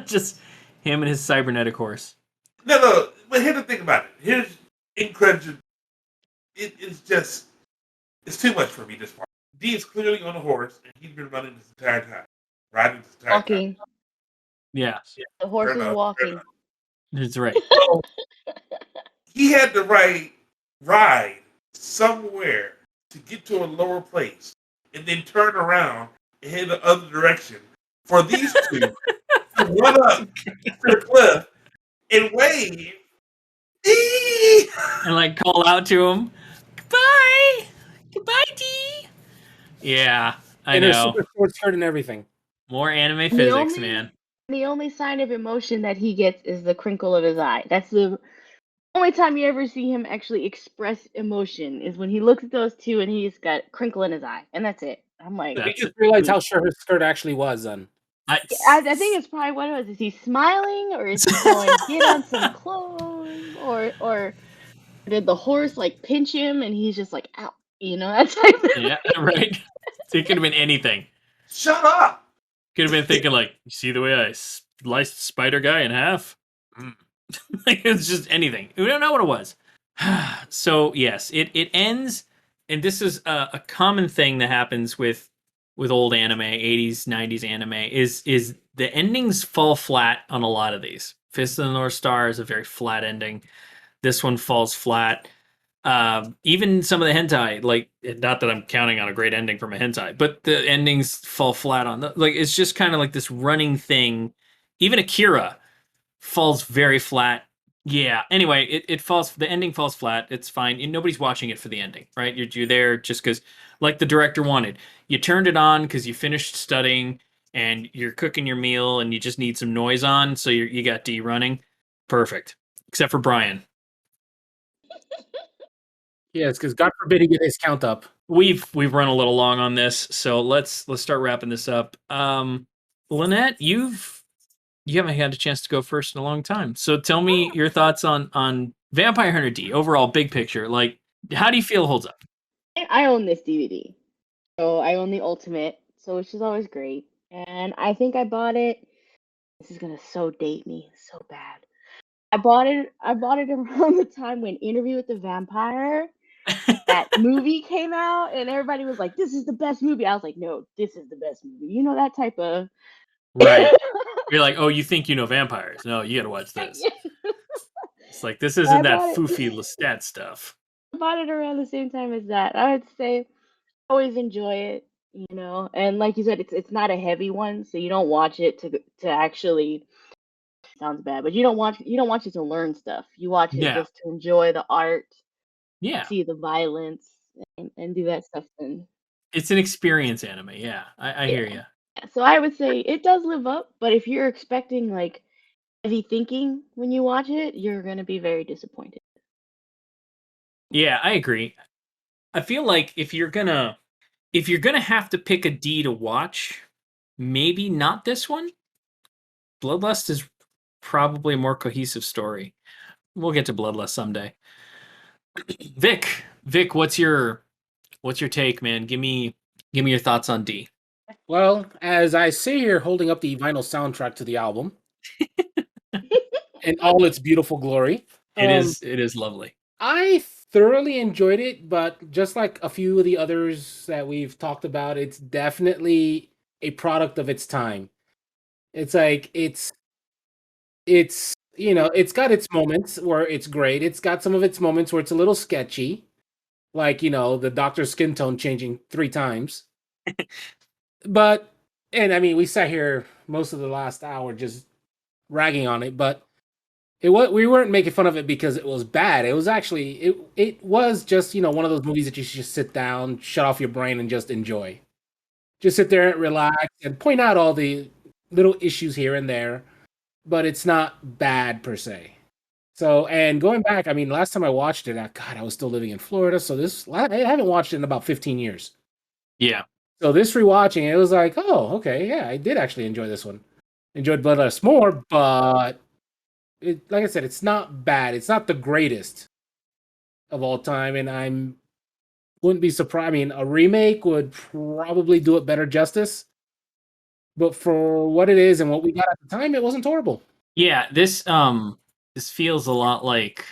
Just him and his cybernetic horse. No. But here's the thing about it. Here's incredible. It's too much for me, this part. D is clearly on a horse, and he's been running this entire time. Riding this entire Walking. time. Yeah, The horse Fair is enough, walking. that's right. So, he had to ride somewhere to get to a lower place, and then turn around and head the other direction for these two to run up to the cliff and wave. And like call out to him, goodbye D. Yeah, I And her know. super short skirt and everything. More anime physics, man. The only sign of emotion that he gets is the crinkle of his eye. That's the only time you ever see him actually express emotion, is when he looks at those two and he's got a crinkle in his eye, and that's it. I'm like, We just realized how short her skirt actually was then. I think it's probably what it was. Is he smiling, or is he going get on some clothes, or did the horse like pinch him and he's just like, ow, that type of Yeah, right. It could have been anything. Shut up! Could have been thinking like, you see the way I sliced Spider Guy in half? Like, it's just anything. We don't know what it was. So yes, it ends, and this is a common thing that happens with old anime, 80s, 90s anime, is the endings fall flat on a lot of these. Fist of the North Star is a very flat ending. This one falls flat. Even some of the hentai, like, not that I'm counting on a great ending from a hentai, but the endings fall flat on it's just kind of like this running thing. Even Akira falls very flat. Yeah. Anyway, it falls. The ending falls flat. It's fine. Nobody's watching it for the ending, right? You're there just because, like the director wanted. You turned it on because you finished studying and you're cooking your meal and you just need some noise on, so you got D running. Perfect. Except for Brian. Yes, because God forbid he get his count up. we've run a little long on this, so let's start wrapping this up. Lynette, you haven't had a chance to go first in a long time, so tell me your thoughts on Vampire Hunter D overall, big picture. Like, how do you feel it holds up? I own this DVD. So I own the Ultimate, so which is always great. And I think I bought it. This is gonna so date me so bad. I bought it around the time when Interview with the Vampire, that movie came out, and everybody was like, "This is the best movie." I was like, "No, this is the best movie." You know that type of. Right. You're like, oh, you think you know vampires? No, you got to watch this. Yeah. It's like this I isn't that bought foofy it. Lestat stuff. I bought it around the same time as that. I would say always enjoy it, you know. And like you said, it's not a heavy one, so you don't watch it to actually sounds bad, but you don't watch it to learn stuff. You watch it Yeah, just to enjoy the art, yeah. see the violence, and do that stuff. And It's an experience anime. Yeah, I yeah, hear you. so I would say it does live up. But if you're expecting like heavy thinking when you watch it, you're gonna be very disappointed. Yeah, I agree. I feel like if you're gonna have to pick a D to watch, maybe not this one. Bloodlust is probably a more cohesive story. We'll get to Bloodlust someday. Vic, what's your take, man? Give me your thoughts on D. Well, as I sit here holding up the vinyl soundtrack to the album in all its beautiful glory, It is lovely. I thoroughly enjoyed it, but just like a few of the others that we've talked about, it's definitely a product of its time. It's like it's it's got its moments where it's great. It's got some of its moments where it's a little sketchy, like the doctor's skin tone changing 3 times. But and I mean, we sat here most of the last hour just ragging on it, but we weren't making fun of it because it was bad. It was actually it was just one of those movies that you should just sit down, shut off your brain, and just enjoy. Just sit there and relax and point out all the little issues here and there, but it's not bad per se. So, and going back, I mean, last time I watched it, God, I was still living in Florida, so I haven't watched it in about 15 years. Yeah. So this rewatching, it was like, oh, okay, yeah, I did actually enjoy this one. Enjoyed Bloodlust more, but like I said, it's not bad. It's not the greatest of all time, and I'm wouldn't be surprised. I mean, a remake would probably do it better justice, but for what it is and what we got at the time, it wasn't horrible. Yeah, this feels a lot like,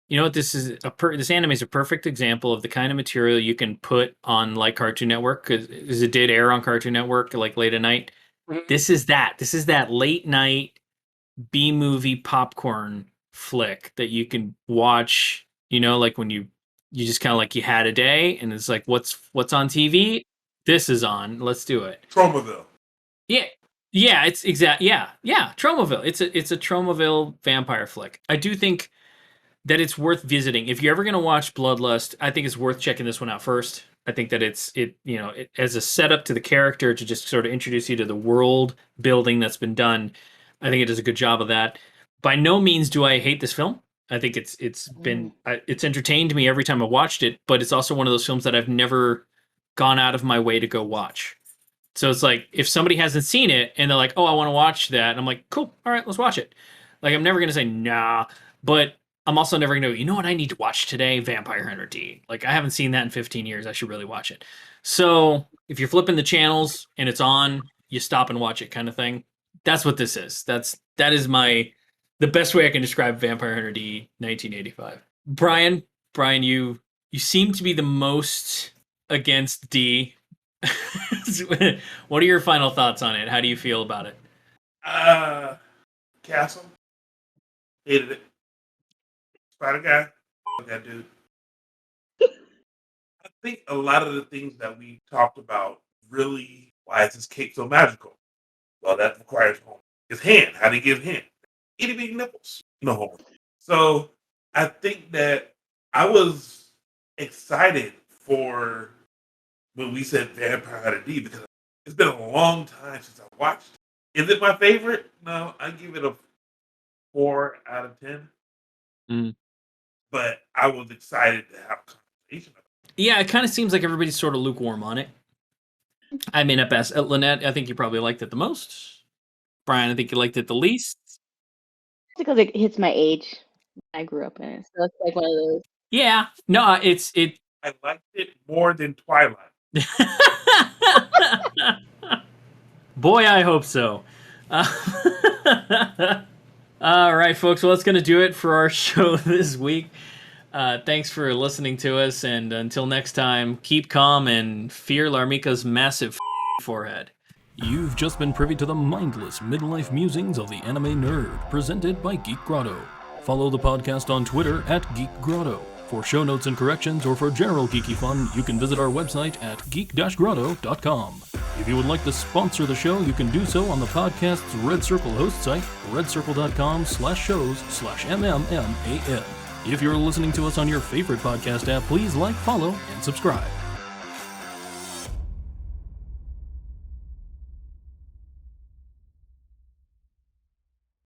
you know what, this anime is a perfect example of the kind of material you can put on like Cartoon Network, because it did air on Cartoon Network like late at night. Mhm. This is that late night B movie popcorn flick that you can watch, like when you just kind of like you had a day and it's like what's on TV? This is on. Let's do it. Tromaville. Yeah. Yeah, it's exact. Yeah. Yeah, Tromaville. It's a Tromaville vampire flick. I do think that it's worth visiting. If you're ever going to watch Bloodlust, I think it's worth checking this one out first. I think that it as a setup to the character to just sort of introduce you to the world building that's been done. I think it does a good job of that. By no means do I hate this film. I think it's entertained me every time I watched it, but it's also one of those films that I've never gone out of my way to go watch. So it's like if somebody hasn't seen it and they're like, "Oh, I want to watch that," and I'm like, "Cool, all right, let's watch it." Like I'm never gonna say nah, but I'm also never gonna go, you know what I need to watch today? Vampire Hunter D. Like I haven't seen that in 15 years. I should really watch it. So if you're flipping the channels and it's on, you stop and watch it, kind of thing. That's what this is. That is the best way I can describe Vampire Hunter D 1985. Brian, you seem to be the most against D. What are your final thoughts on it? How do you feel about it? Castle. Hated it. Spider Guy. Fuck that dude. I think a lot of the things that we talked about really, why is this cake so magical? Well, that requires homework. His hand. How do you give hand? Itty bitty nipples. No homework. So I think that I was excited for when we said Vampire Hunter D because it's been a long time since I watched it. Is it my favorite? No, I give it a 4 out of 10. Mm. But I was excited to have a conversation about it. Yeah, it kind of seems like everybody's sort of lukewarm on it. I mean, at best, Lynette, I think you probably liked it the most. Brian, I think you liked it the least. Because it hits my age. I grew up in it, so it's like one of those. Yeah, no, it. I liked it more than Twilight. Boy, I hope so. All right, folks. Well, that's going to do it for our show this week. Thanks for listening to us, and until next time, keep calm and fear Larmika's massive forehead. You've just been privy to the mindless midlife musings of the anime nerd, presented by Geek Grotto. Follow the podcast on Twitter at Geek Grotto. For show notes and corrections, or for general geeky fun, you can visit our website at geek-grotto.com. If you would like to sponsor the show, you can do so on the podcast's Red Circle host site, redcircle.com/shows/MMMAN. If you're listening to us on your favorite podcast app, please like, follow, and subscribe.